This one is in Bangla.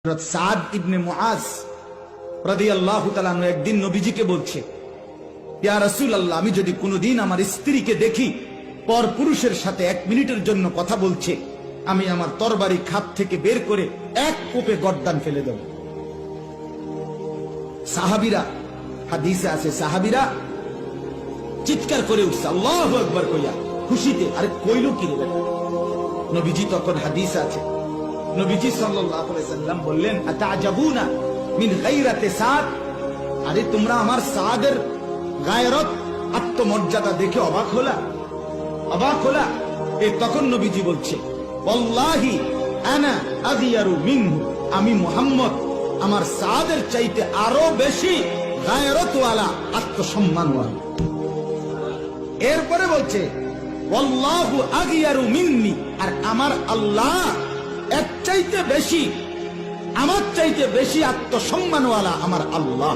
হযরত সাদ ইবনে মুআজ রাদিয়াল্লাহু তাআলা আনহু একদিন নবীজিকে বলছে, ইয়া রাসূলুল্লাহ, আমি যদি কোনোদিন আমার স্ত্রীকে দেখি পর পুরুষের সাথে 1 মিনিটের জন্য কথা বলছে, আমি আমার তরবারি খাপ থেকে বের করে এক কোপে গর্দান ফেলে দেব। সাহাবীরা, হাদিসে আছে, সাহাবীরা চিৎকার করে উঠছে আল্লাহু আকবার কইয়া খুশিতে। আরে কইলো কি রে বেটা? নবীজি তখন, হাদিসে আছে, নবীজি সাল্লাল্লাহু আলাইহি সাল্লাম বললেন, আতাজাবুনা মিন গায়রাতি সাদ, আরে তোমরা আমার সাদের গায়রত, আত্মমর্যাদা দেখে অবাক হলা? অবাক হলা? তখন নবীজি বলছে, ওয়াল্লাহি আনা আগিয়ারু মিনহু, আমি মুহাম্মদ আমার সাদের চাইতে আরো বেশি গায়রতওয়ালা, আত্মসম্মানওয়ালা। এরপরে বলছে, ওয়াল্লাহু আগিয়ারু মিন্নি, আর আমার আল্লাহ এর চাইতে বেশি, আমার চাইতে বেশি আত্মসম্মানওয়ালা আমার আল্লাহ।